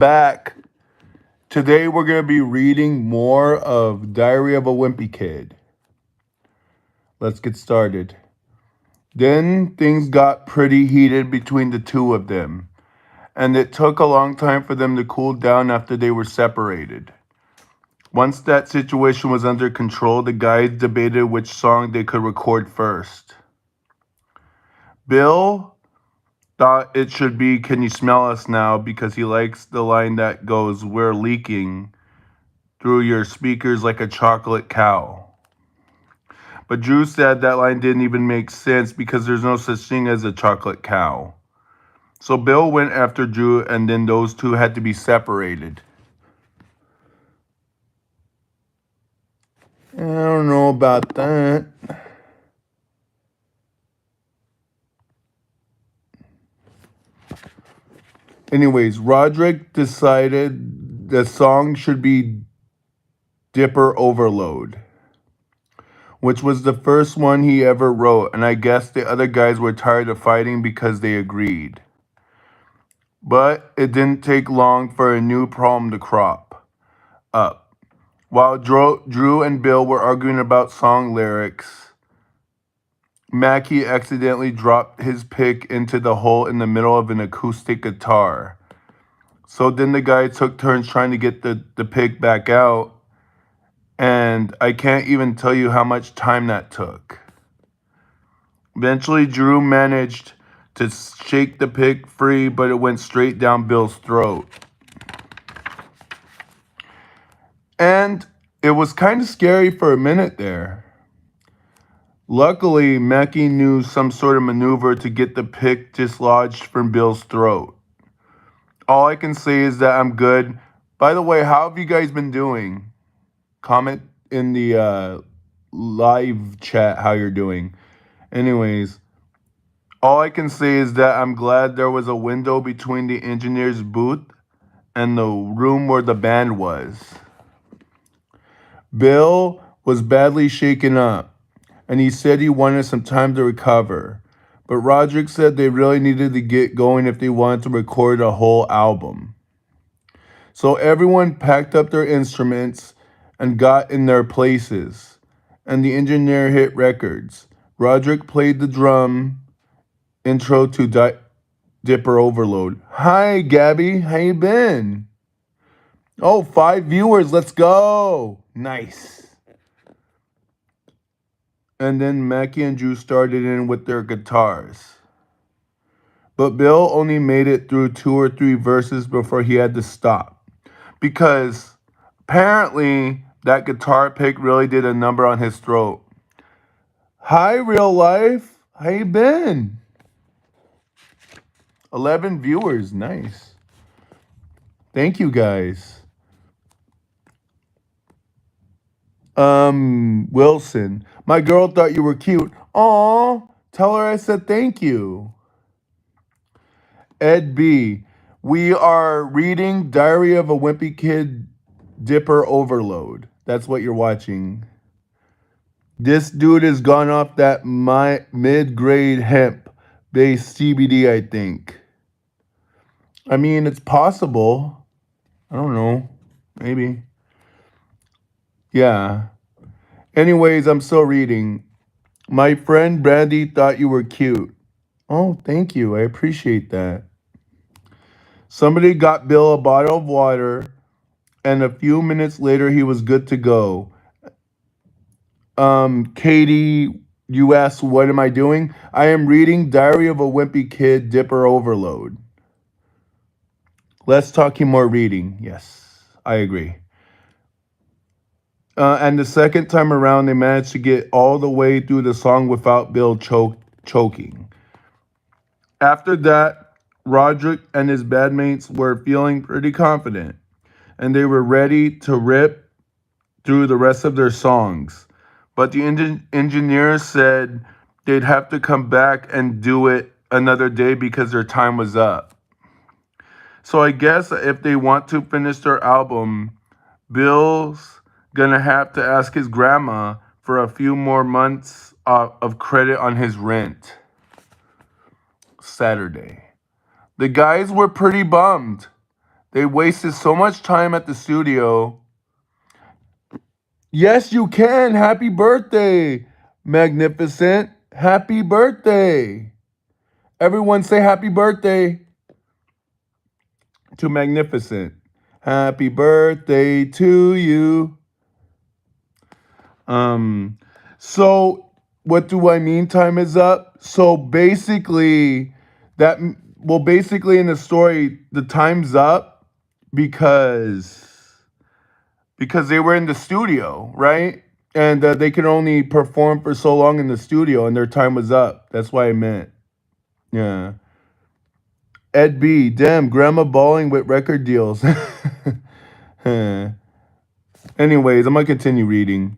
Back. Today we're going to be reading more of Diary of a Wimpy Kid. Let's get started. Then things got pretty heated between the two of them, and it took a long time for them to cool down after they were separated. Once that situation was under control, the guys debated which song they could record first. Bill thought it should be Can You Smell Us Now because he likes the line that goes, We're leaking through your speakers like a chocolate cow. But Drew said that line didn't even make sense because there's no such thing as a chocolate cow. So Bill went after Drew, and then those two had to be separated. I don't know about that. Anyways, Roderick decided the song should be Dipper Overload, which was the first one he ever wrote, and I guess the other guys were tired of fighting because they agreed. But it didn't take long for a new problem to crop up. While Drew and Bill were arguing about song lyrics, Mackie accidentally dropped his pick into the hole in the middle of an acoustic guitar. So then the guy took turns trying to get the pick back out, and I can't even tell you how much time that took. Eventually, Drew managed to shake the pick free, but it went straight down Bill's throat. And it was kind of scary for a minute there. Luckily, Mackie knew some sort of maneuver to get the pick dislodged from Bill's throat. All I can say is that I'm good. By the way, how have you guys been doing? Comment in the live chat how you're doing. Anyways, all I can say is that I'm glad there was a window between the engineer's booth and the room where the band was. Bill was badly shaken up, and he said he wanted some time to recover. But Roderick said they really needed to get going if they wanted to record a whole album. So everyone packed up their instruments and got in their places, and the engineer hit records. Roderick played the drum intro to Dipper Overload. Hi, Gabby. How you been? Oh, 5 viewers. Let's go. Nice. And then Mackie and Drew started in with their guitars. But Bill only made it through 2 or 3 verses before he had to stop. Because apparently that guitar pick really did a number on his throat. Hi, real life. How you been? 11 viewers. Nice. Thank you, guys. Wilson. My girl thought you were cute. Aw, tell her I said thank you. Ed B. We are reading Diary of a Wimpy Kid Dipper Overload. That's what you're watching. This dude has gone off that mid-grade hemp-based CBD, I think. I mean, it's possible. I don't know. Maybe. Yeah. Anyways, I'm still reading. My friend Brandy thought you were cute. Oh, thank you. I appreciate that. Somebody got Bill a bottle of water, and a few minutes later, he was good to go. Katie, you asked, what am I doing? I am reading Diary of a Wimpy Kid, Dipper Overload. Less talking, more reading. Yes, I agree. And the second time around, they managed to get all the way through the song without Bill choking. After that, Roderick and his bandmates were feeling pretty confident, and they were ready to rip through the rest of their songs. But the engineers said they'd have to come back and do it another day because their time was up. So I guess if they want to finish their album, Bill's gonna have to ask his grandma for a few more months of credit on his rent. Saturday. The guys were pretty bummed. They wasted so much time at the studio. Yes, you can. Happy birthday, Magnificent. Happy birthday. Everyone say happy birthday to Magnificent. Happy birthday to you. Um, so what do I mean time is up? So basically that basically in the story the time's up because they were in the studio, right? And they could only perform for so long in the studio and their time was up. That's why I meant. Yeah. Ed B, damn, grandma balling with record deals. Anyways, I'm gonna continue reading.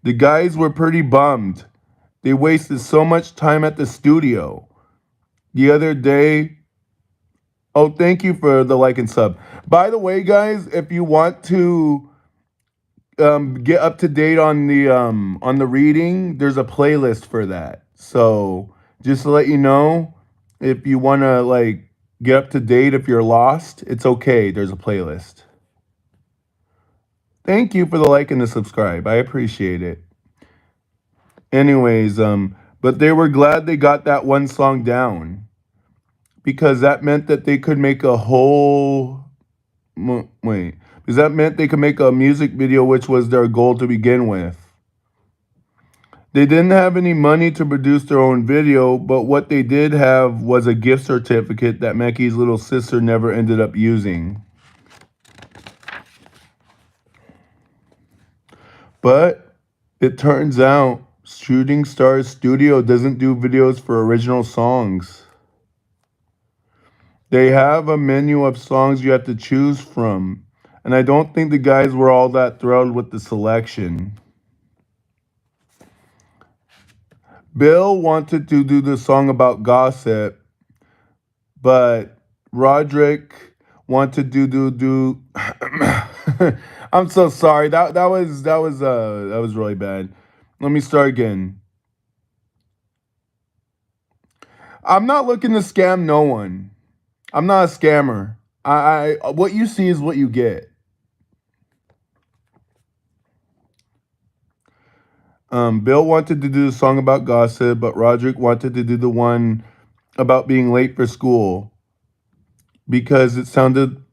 The guys were pretty bummed. They wasted so much time at the studio. The other day, oh, thank you for the like and sub. By the way, guys, if you want to get up to date on the reading, there's a playlist for that. So just to let you know, if you want to like get up to date, if you're lost, it's okay. There's a playlist. Thank you for the like and the subscribe. I appreciate it. Anyways, but they were glad they got that one song down because that meant that they could make a whole wait, because that meant they could make a music video, which was their goal to begin with. They didn't have any money to produce their own video, but what they did have was a gift certificate that Mackie's little sister never ended up using. But it turns out Shooting Stars Studio doesn't do videos for original songs. They have a menu of songs you have to choose from, and I don't think the guys were all that thrilled with the selection. Bill wanted to do the song about gossip, but Roderick wanted to do I'm so sorry. That was really bad. Let me start again. I'm not looking to scam no one. I'm not a scammer. I what you see is what you get. Bill wanted to do the song about gossip, but Roderick wanted to do the one about being late for school because it sounded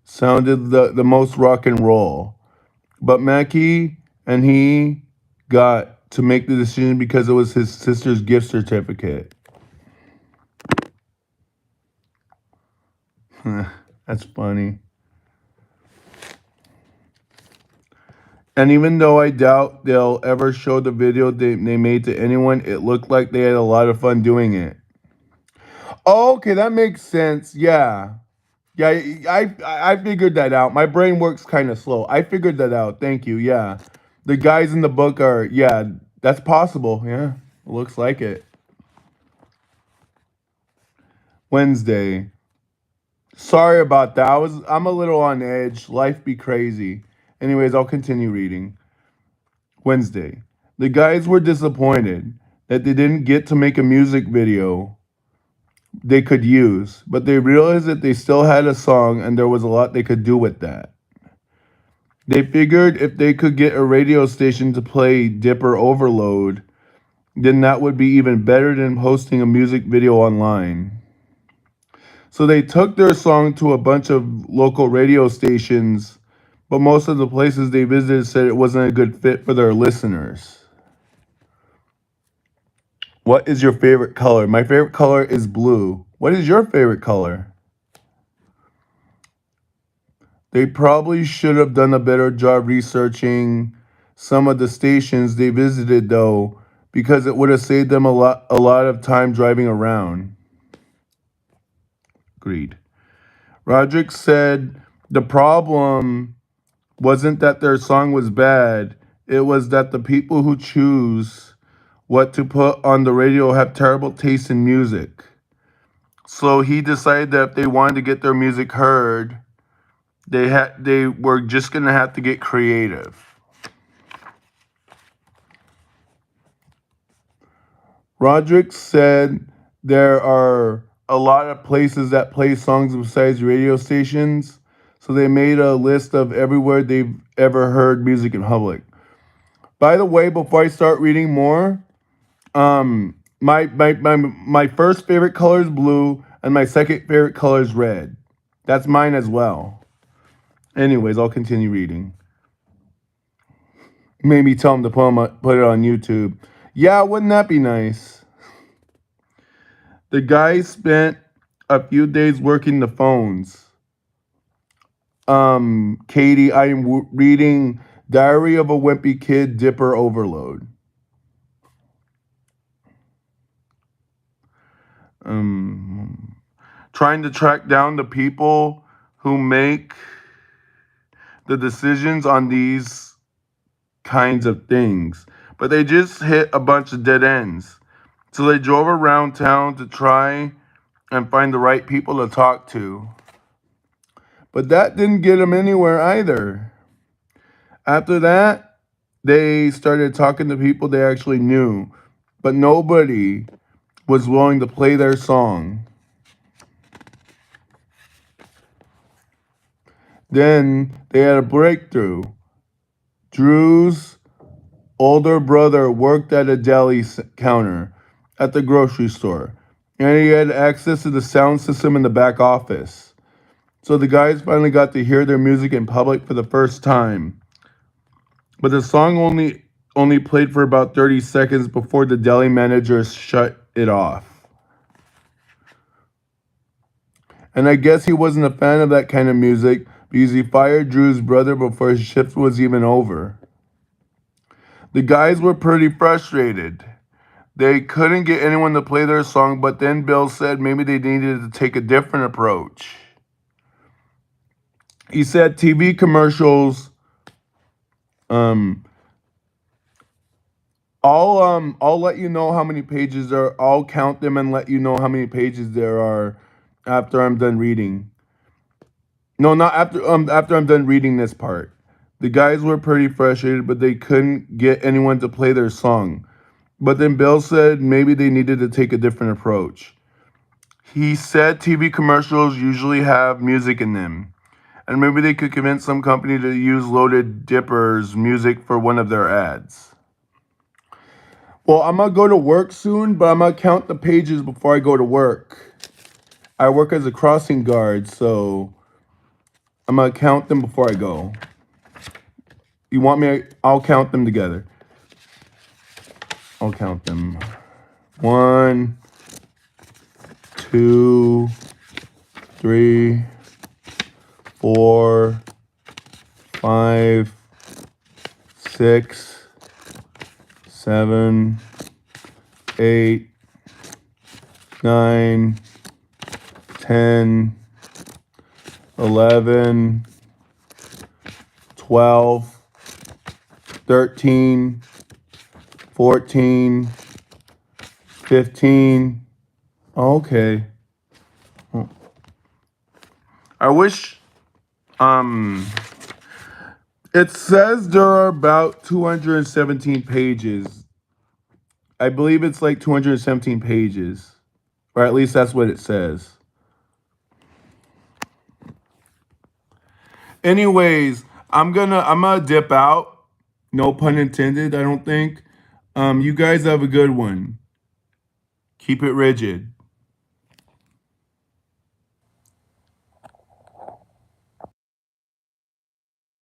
the most rock and roll. But Mackie and he got to make the decision because it was his sister's gift certificate. That's funny. And even though I doubt they'll ever show the video they made to anyone, it looked like they had a lot of fun doing it. Oh, okay, that makes sense. Yeah. Yeah, I figured that out. My brain works kind of slow. I figured that out. Thank you. Yeah. The guys in the book are, yeah, that's possible. Yeah. Looks like it. Wednesday. Sorry about that. I'm a little on edge. Life be crazy. Anyways, I'll continue reading. Wednesday. The guys were disappointed that they didn't get to make a music video they could use, but they realized that they still had a song and there was a lot they could do with that. They figured if they could get a radio station to play Dipper Overload, then that would be even better than posting a music video online. So they took their song to a bunch of local radio stations, but most of the places they visited said it wasn't a good fit for their listeners. What is your favorite color? My favorite color is blue. What is your favorite color? They probably should have done a better job researching some of the stations they visited though, because it would have saved them a lot of time driving around. Agreed. Roderick said the problem wasn't that their song was bad, it was that the people who choose what to put on the radio have terrible taste in music. So he decided that if they wanted to get their music heard, they were just gonna have to get creative. Roderick said there are a lot of places that play songs besides radio stations. So they made a list of everywhere they've ever heard music in public. By the way, before I start reading more, my first favorite color is blue, and my second favorite color is red. That's mine as well. Anyways, I'll continue reading. Maybe tell them to put it on YouTube. Yeah, wouldn't that be nice? The guy spent a few days working the phones. Katie, I am reading Diary of a Wimpy Kid, Dipper Overload. Trying to track down the people who make the decisions on these kinds of things, but they just hit a bunch of dead ends. So they drove around town to try and find the right people to talk to. But that didn't get them anywhere either. After that, they started talking to people they actually knew, but nobody was willing to play their song. Then they had a breakthrough. Drew's older brother worked at a deli counter at the grocery store, and he had access to the sound system in the back office. So the guys finally got to hear their music in public for the first time. But the song only played for about 30 seconds before the deli manager shut it off. And I guess he wasn't a fan of that kind of music because he fired Drew's brother before his shift was even over. The guys were pretty frustrated. They couldn't get anyone to play their song, but then Bill said maybe they needed to take a different approach. He said TV commercials, I'll let you know how many pages there are. I'll count them and let you know how many pages there are after I'm done reading. No, not after I'm done reading this part. The guys were pretty frustrated, but they couldn't get anyone to play their song. But then Bill said maybe they needed to take a different approach. He said TV commercials usually have music in them, and maybe they could convince some company to use Loaded Dipper's music for one of their ads. Well, I'm gonna go to work soon, but I'm gonna count the pages before I go to work. I work as a crossing guard, so I'm gonna count them before I go. You want me? I'll count them together. I'll count them. 1, 2, 3, 4, 5, 6, 7, 8, 9, 10, 11, 12, 13, 14, 15. Okay. I wish, it says there are about 217 pages. I believe it's like 217 pages, or at least that's what it says. Anyways, I'm gonna dip out. No pun intended, I don't think. You guys have a good one. Keep it rigid.